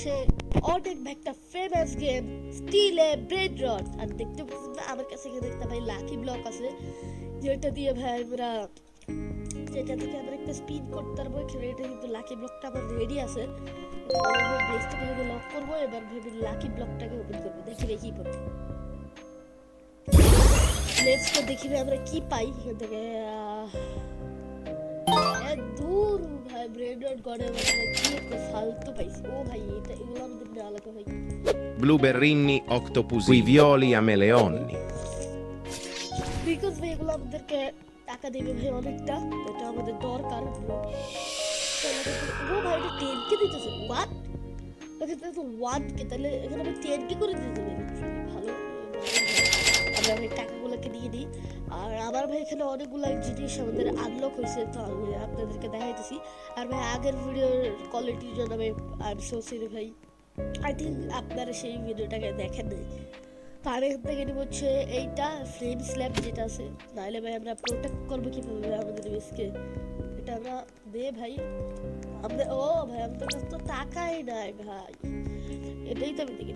হচ্ছে অনেক একটা ফেমাস গেম স্টিলে ব্রেড রড। আর দেখতে পাচ্ছেন আমার কাছে এখানে একটা ভাই লাকি ব্লক আছে, যেটা দিয়ে ভাই আমরা যেটা থেকে আমরা একটা স্পিন করতে পারবো। এখানে এটা কিন্তু লাকি ব্লকটা আমার রেডি আছে। ব্রেসটাকে লক করবো, এবার ভেবে লাকি ব্লকটাকে ওপেন করবো, দেখি রে কি পাবো। লেটস তো দেখি আমরা কি পাই এখান থেকে। দূর ভাই ব্রেড রড গড়ে কি একটা ফালতু পাইছি। ও ভাই এটা এগুলো আমাদের নেওয়া লাগে ভাই। Blueberrini octopusi, qui violi ameleonni. Because ভাই এগুলো আমাদেরকে টাকা দেবে ভাই অনেকটা, এটা আমাদের দরকার। ও ভাই এটা 10K দিতেছে, হোয়াট? ওকে তো 1K, তাহলে এখানে আমি 10K করে দিতে হবে। ভালো, আমরা ভাই টাকাগুলোকে দিয়ে দিই। আর আমার ভাই এখানে অনেকগুলো জিনিস আমাদের আনলক হয়েছে, তো আমি আপনাদেরকে দেখাইতেছি। আর ভাই আগের ভিডিওর কোয়ালিটির জন্য আমি আই এম সো সরি ভাই, আই থিঙ্ক আপনারা সেই ভিডিওটাকে দেখেন নাই। তো আমি এখান থেকে নিব হচ্ছে এইটা ফ্লেম স্ল্যাব যেটা আছে, নাহলে ভাই আমরা প্রোটেক্ট করবো কীভাবে আমাদের বেসকে। এটা আমরা দে ভাই, আমরা ও ভাই আমাদের কাছে তো টাকাই নাই ভাই। এটাই তো আমি দেখি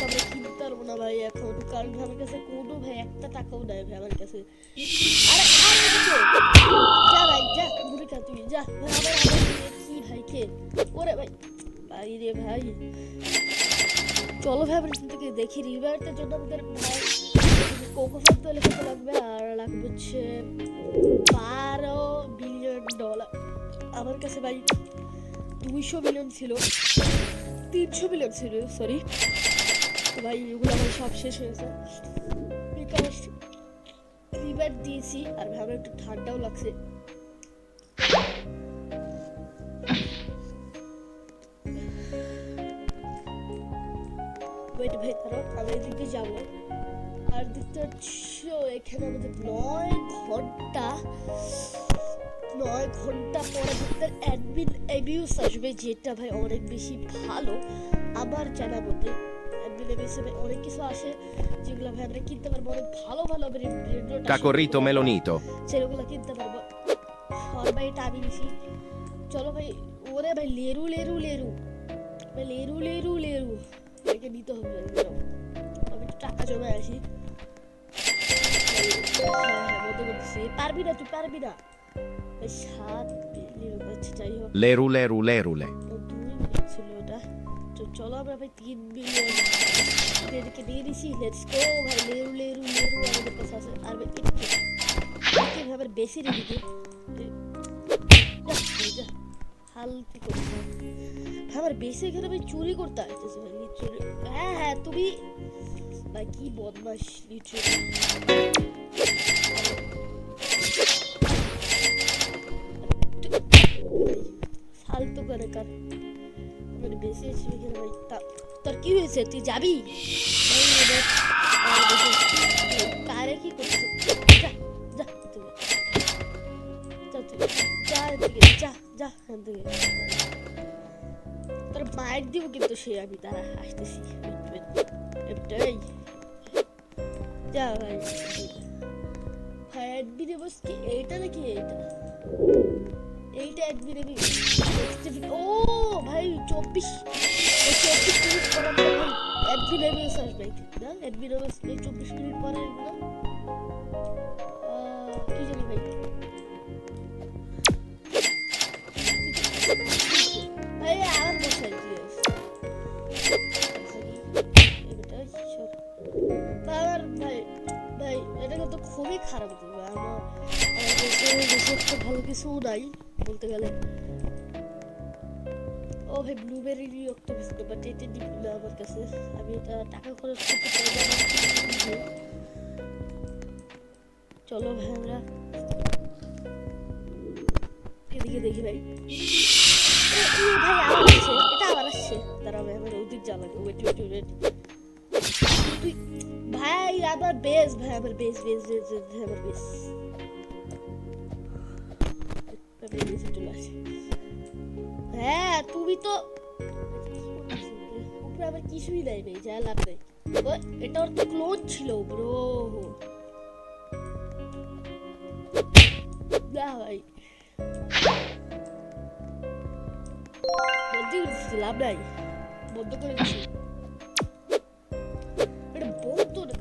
আমরা কিনতে পারবো না ভাই এখন, কারণ আমার কাছে কোনো ভাই একটা টাকাও নাই ভাই আমার কাছে। আরে যা ভাই যা, ঘুরে খা তুই যা ভাই। আমার কি ভাই কে ওরে ভাই ভাই রে ভাই। চলো ভাই আমরা এখান থেকে দেখি রিভারটার জন্য আমাদের ভাই কোকোফার তো লেখাতে লাগবে, আর লাগবে হচ্ছে $12 বিলিয়ন। আমার কাছে ভাই 200 মিলিয়ন ছিল, 300 মিলিয়ন ছিল সরি। তো ভাই এগুলো আমার সব শেষ হয়েছে বিকজ রিভার দিয়েছি। আর ভাই আমার একটু ঠান্ডাও লাগছে। ওয়েট ভাই তারও আমি এদিকে যাবো। আর দেখতে পাচ্ছ এখানে আমাদের 9 ঘন্টা পরে আমাদের অ্যাডমিন অ্যাবিউস আসবে, যেটা ভাই অনেক বেশি ভালো। আমার জানা মতে অ্যাডমিন অ্যাবিউসে অনেক কিছু আসে যেগুলো ভাই আমরা কিনতে পারবো, অনেক ভালো ভালো Cacorrito melonito. সেগুলো কিনতে পারবো। আর ভাই এটা আমি নিছি। চলো ভাই, ওরে ভাই লেরু লেরু লেরু ভাই লেরু লেরু লেরু এটাকে নিতে হবে। আমি একটু টাকা জমা আসি। পারবি না, তুই পারবি না। 7 বিলিয়ন, আচ্ছা যাই হোক Leru leru lerule. 2 মিনিট ছিল ওটা। তো চলো আমরা ভাই 3 বিলিয়ন এদিকে দিয়ে দিছি। লেটস গো ভাই লেরু লেরু লেরু আমাদের কাছে আছে। আর ভাই এদিকে ভাই বেশি রেখে হালকা করে আমার বেশি এখানে ভাই চুরি করতে আসতেছে ভাই লিটারালি। হ্যাঁ হ্যাঁ তুমি ভাই কি বদমাশ লিটারালি। ফালতু করে কার মানে বেশি আছে এখানে ভাই। তোর কি হয়েছে, তুই যাবি কারে কি করছিস? যা যা তুমি যা এদিকে যা যা এখান থেকে। তোর মায়ের দিব কিন্তু সে আমি তারা আসতেছি এটাই। যা ভাই ভাই অ্যাডমিনে বস কি এইটা নাকি এইটা অ্যাডমিনে ও ভাই 24 মিনিট পরে ভাই অ্যাডমিনে বস আসবে না। অ্যাডমিনে বস 24 মিনিট পরে আসবে না, কি জানি ভাই। ভাই আমার বসাই দিয়েছে আমার ভাই ভাই এটা কিন্তু খুবই খারাপ দিবে। আমার দেশে ভালো কিছু নাই বলতে গেলে। ও ভাই ব্লুবেরি অক্টোপাস বাট এটা দিব না আমার কাছে, আমি এটা টাকা খরচ করতে পারবো না। চলো ভাই আমরা এদিকে দেখি ভাই। ভাই আবার আসছে, এটা আবার আসছে। দাঁড়াও ভাই আমার ওদিক যা লাগে। ওয়েট ওয়েট ওয়েট ভাই আমার বেস ভাই আমার বেস বেস বেস আমার বেস চলে আসে। হ্যাঁ তুমি তো উপরে আবার কিছুই নাই ভাই, যা লাভ নেই। এটা ওর তো ক্লোন ছিল ব্রো। না ভাই লাভ নাই। বন্ধ করে দিছি এটা বন্ধ না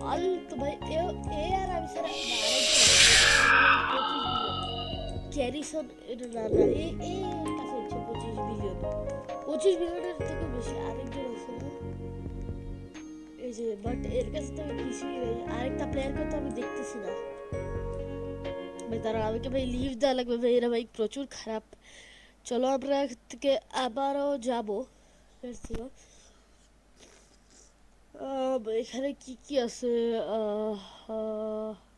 ফালতু ভাই এ আর আমি সারা ক্যারিসন এটা না না এই কাছে হচ্ছে 25 বিলিয়নের থেকে বেশি আরেকজন আছে এই যে বাট এর কাছে তো কিছুই নেই আরেকটা প্লেয়ারকে তো আমি দেখতেছি না ভাই তারা আমাকে ভাই লিভ দেওয়া লাগবে ভাই এরা ভাই প্রচুর খারাপ চলো আমরা থেকে আবারও যাবো এখানে কি কি আছে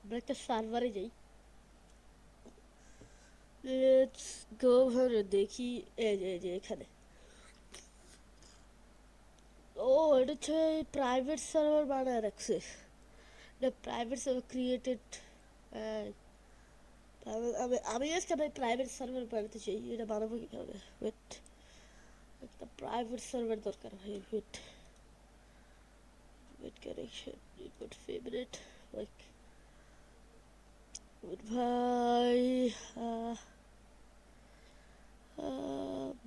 আমরা একটা সার্ভারে যাই লেটস গো দেখি এই যে এখানে ও এটা হচ্ছে প্রাইভেট সার্ভার বানায় রাখছে এটা প্রাইভেট সার্ভার ক্রিয়েটেড আমি আজকে ভাই প্রাইভেট সার্ভার বানাতে চাই এটা বানাবো কিভাবে ওয়েট একটা প্রাইভেট সার্ভার দরকার ভাই wait connection input favorite like ভাই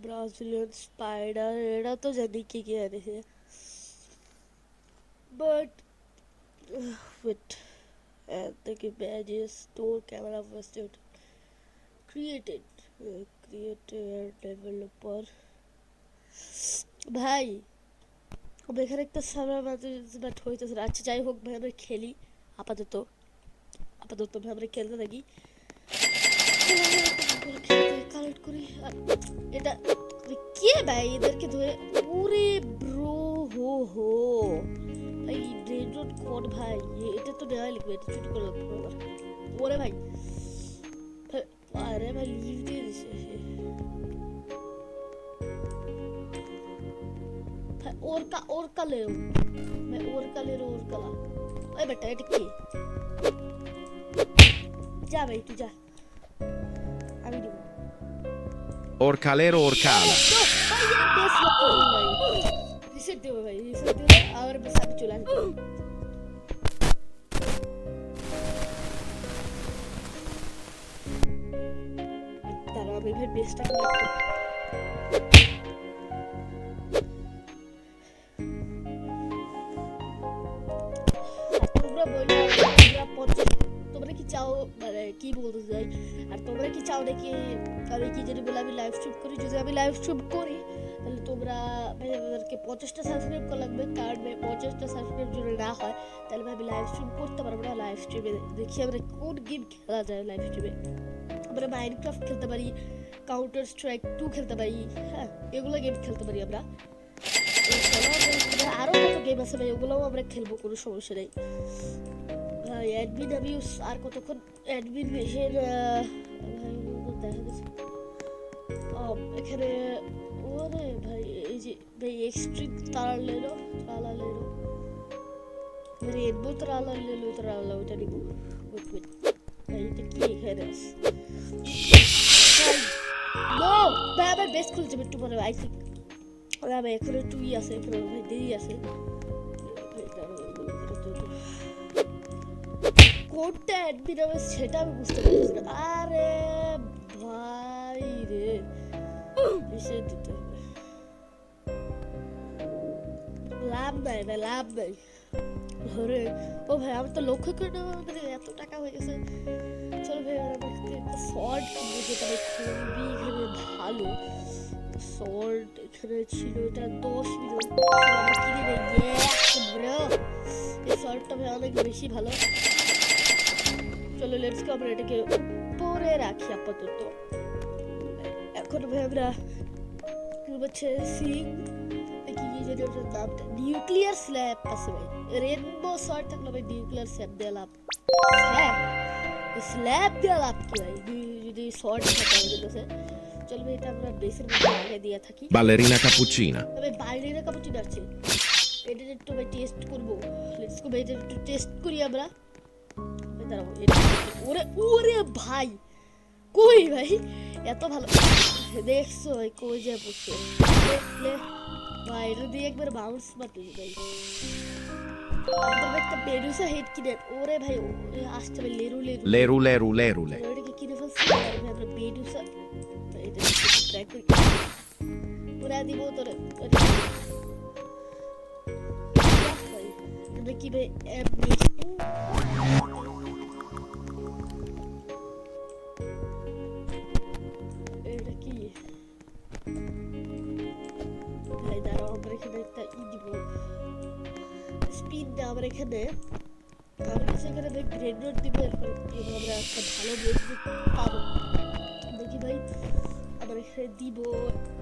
Brazilian spider এটা তো জানি কি কি আছে but with and the badges store camera first created developer ভাই আমি এখানে একটা সার্ভার বাট হইতেছে আচ্ছা যাই হোক ভাই আমরা খেলি আপাতত ভাই আমরা খেলতে থাকি কালেক্ট করি এটা কে ভাই এদেরকে ধরে ওরে ব্রো হো ভাই ব্রেন রোড কোড ভাই এটা তো দেওয়া লিখবে এটা চুরি করে লাগবে আমার ওরে ভাই আরে ভাই লিভ দিয়ে দিছে ओरका ले रो मैं ओरका ओए बेटा ये टिक्की जा भाई तू जा अभी दो Orcalero Orcala. भाई ये बेस लग भाई रिसेट दो और बस आप चला तारा भाई बेस्टा তোমরা কি চাও মানে কি বলতে চাই আর তোমরা কি চাও নাকি আমি কি যদি বলে আমি লাইভ স্ট্রিম করি যদি আমি লাইভ স্ট্রিম করি তাহলে তোমরা আমাদেরকে 50টা সাবস্ক্রাইব করা লাগবে কারণ 50টা সাবস্ক্রাইব যদি না হয় তাহলে আমি লাইভ স্ট্রিম করতে পারবো না লাইভ স্ট্রিমে দেখি আমরা কোন গেম খেলা যায় লাইভ স্ট্রিমে আমরা মাইনক্রাফট খেলতে পারি কাউন্টার স্ট্রাইক 2 খেলতে পারি হ্যাঁ এগুলো গেম খেলতে পারি আমরা আরো কত গেম আছে ভাই ওগুলোও আমরা খেলবো কোনো সমস্যা নেই অ্যাডমিন আমি আর কতক্ষণ অ্যাডমিন মেশিন দেখা গেছে এখানে ওরে ভাই এই যে ভাই এক্সট্রিম তারা লেলো রেনবো তারা লেলো ওটা নিব ভাই এটা কি এখানে আছে নো ভাই আমার বেস্ট খুলছে একটু পরে আই থিঙ্ক আমি এখানে টুই আছে এখানে ভাই দেরি আছে কোনটা অ্যাডমিন হবে সেটা আমি বুঝতে পারছি না আরে ভাই রে বিষয় দিতে হবে লাভ নাই ধরে ও ভাই আমি তো লক্ষ্য করে নেবো আমাদের এত টাকা হয়ে গেছে চলো ভাই একটা শর্ট কিনবো যেটা খুবই এখানে ভালো শর্ট এখানে ছিল এটা 10 মিলিয়ন কিনে নেই ব্রো এই শর্টটা ভাই অনেক বেশি ভালো চলো লেটস গো আমরা এটাকে উপরে রাখি আপাতত এখন ভাই আমরা কি বলছে সিং কি যেটা নামটা নিউক্লিয়ার স্ল্যাব আছে ভাই রেনবো শর্ট থাকলে ভাই নিউক্লিয়ার স্ল্যাব দিয়ে লাভ স্ল্যাব দিয়ে লাভ কি ভাই যদি শর্ট থাকে আছে চলো ভাই এটা আমরা বেসের মধ্যে আগে দিয়ে থাকি Ballerina cappuccina. তবে বাইরের কাপুচিনো আছে এটা একটু ভাই টেস্ট করব লেটস গো ভাই এটা একটু টেস্ট করি আমরা দাঁড়াও ওরে ভাই কই ভাই এত ভালো দেখছো ভাই কই যা বসে ভাই এটা দিয়ে একবার বাউন্স মারতে ভাই আমাদের একটা মেডুসা হেড কিনে ওরে ভাই আসতে ভাই লেরু লেরু Leru leru lerule. ওটাকে কিনে ফেলছি আর ভাই আমরা মেডুসা এটা ট্রাই করি ওরা দিব তোরে আমরা কি ভাই এটা কি ভাই দাঁড়াও আমরা এখানে একটা দিব স্পিন আমরা এখানে সেখানে ভাই গ্রেনেড দিব এরপর আমরা একটা ভালো বস্তু পাবো দেখি ভাই আমরা এখানে দিব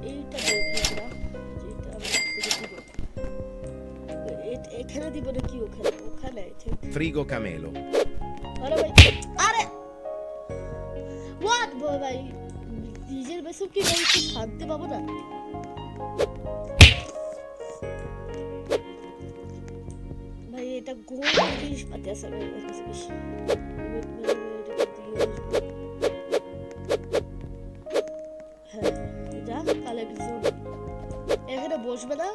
এইটা দেখি আমরা যেটা আমরা দিব এখানে দিব নাকি ওখানে ওখানে Frigo camelo. আরে ভাই আরে হোয়াট ভাই নিজের বেসব কি ভাই একটু শান্তি পাবো না ভাই এটা গোল জিনিস পাতে আছে ভাই বেশি হ্যাঁ যা কালে বিজুন এখানে বসবে না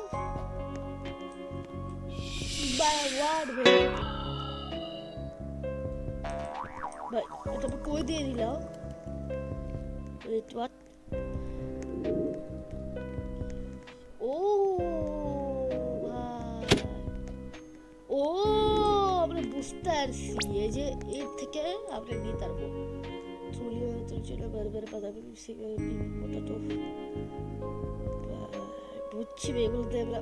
ওয়ার্ড ভাই এটা কই দিয়ে দিলাম what ও ও আমরা বুঝতে পারছি এই যে এর থেকে আমরা নিতে পারবো চুলিও চুলচিলা বারবার পাতাবি ওটা তো বুঝছি এগুলোতে আমরা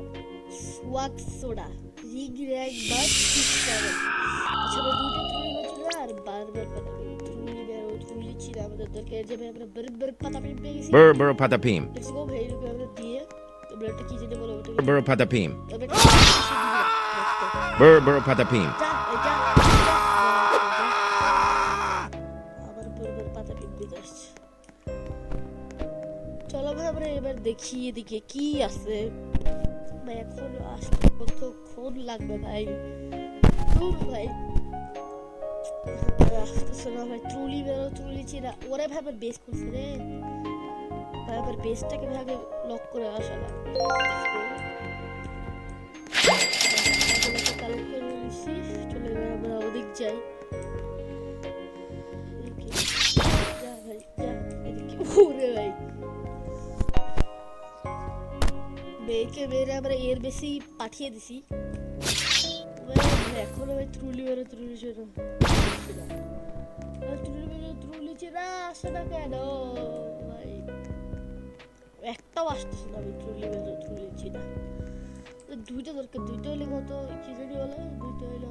সোয়াক soda rig rack bus system আচ্ছা আমরা দুটো ট্রুলি বলছিল আর বারবার পাতাবি ট্রুলি বেরো ট্রুলি চিরা আমাদের দরকার যাবে আমরা বারবার পাতাবি পেয়ে গেছি Burr burr patapim. Let's go ভাই এরকম আমরা দিয়ে আমরা একটা কি যেতে বলো ওটা Burr patapim. আমরা Burr burr patapim. যা যা আবার বারবার পাতাবি দিতে আসছে চলো ভাই আমরা এবার দেখি এদিকে কি আছে ভাই এখন আসতে কতক্ষণ লাগবে ভাই ভাই আসতেছে না ভাই ট্রুলি বেরো ট্রুলি চিরা ওরে ভাই আবার বেস করছে রে ভাই আবার বেসটাকে ভাগে লক করে আসা লাগবে কালেক্ট করে নিচ্ছি চলে এবার আমরা ওদিক যাই যা ভাই যা এদিকে ওরে ভাই বেকে বেরে আমরা এর বেশি পাঠিয়ে দিছি এখনো ভাই ট্রুলি বেরো ট্রুলি চিরা ট্রুলি চিরা আসে না কেন ভাই একটাও আসতেছে না ভাই ট্রুলি বেরো ট্রুলি চিরা দুইটা দরকার দুইটা হলে কত কি জানি বলে দুইটা হলে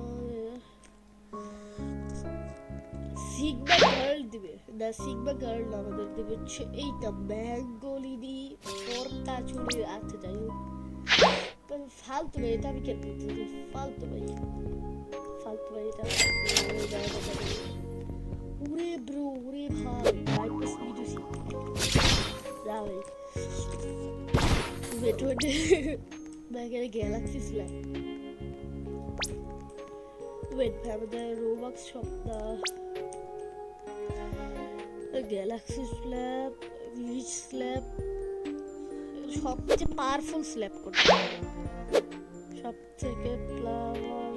সিগমা গার্ল দিবে না সিগমা গার্ল না আমাদের দেবে হচ্ছে এইটা ম্যাঙ্গোলিনি ফোরটা চুড়ি আছে যাই হোক ফালতু ভাই এটা আমি কেন বলতে ফালতু ভাই এটা উরে ব্রো উরে ভাই বাইপাস মিডুসি যা ভাই বেটোডে ব্যাগের গ্যালাক্সি স্ল্যাব ওয়েট ভাই আমাদের রোবক্স শপটা গ্যালাক্সি স্ল্যাব রিচ স্ল্যাব সবচেয়ে পাওয়ারফুল স্ল্যাব করতে সব থেকে ফ্লাওয়ার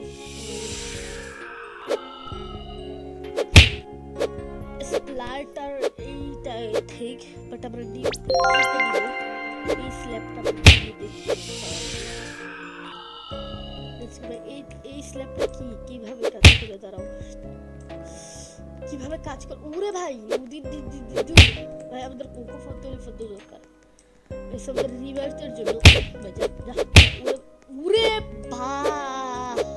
স্প্লাটার এইটা ঠিক বাট আমরা ডিপ এই স্ল্যাবটা এই স্ল্যাবটা কিভাবে কাজ করে দাঁড়াও কিভাবে কাজ করে ওরে ভাই ভাই আমাদের কোকো ফটো দরকার এসব রিভার্সের জন্য উরে ভাই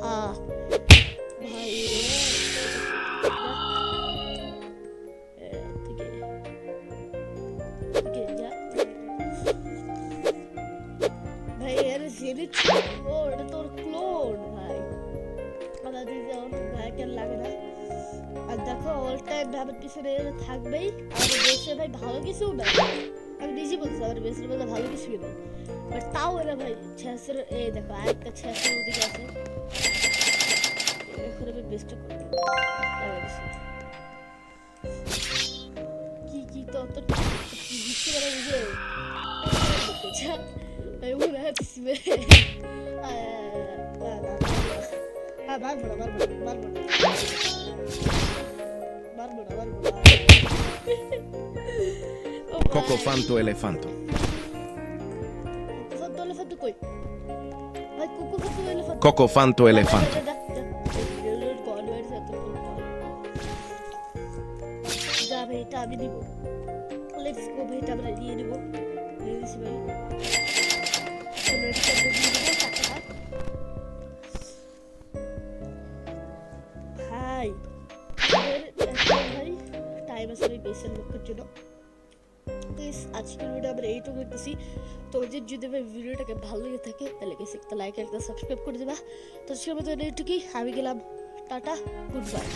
ভাই এর জেনে ও এটা তোর ক্লোন ভাই আমাদের যেমন ভাই কেন লাগে না আর দেখো অল টাইম ভাবের পিছনে থাকবেই আমাদের দেশে ভাই ভালো কিছু না আমি নিজে বলছি আমার বেশির মধ্যে ভালো কিছুই নেই বাট তাও এরা ভাই ছেঁচের এই দেখো আরেকটা ছেঁচের ওদিকে আছে এখন আমি বেস্টটা করবো কি তো বুঝতে পারা বুঝে ভাই ওরা হাঁটছি হ্যাঁ মারবো না মারবো না মারবো না মারবো না মারবো না ও Coco ভাই, fanto elefanto. কোকো এলিফ্যান্ট কই ভাই cocoa elephant Coco fanto elefanto. যা ভাই এটা আমি দিব লেটস গো ভাই এটা আমরা নিয়ে নিব নিয়ে নিছি ভাই আমরা এটা দিয়ে দিব টাকা ভাই ভাই টাইম আছে ভাই বেসের লোকের জন্য গাইস আজকের ভিডিও আমরা এইটুকু করতেছি তো যদি ভাই ভিডিওটাকে ভালো লেগে থাকে তাহলে গাইস একটা লাইক একটা সাবস্ক্রাইব করে দিবা তো সেটা এইটুকুই আমি গেলাম টাটা গুড বাই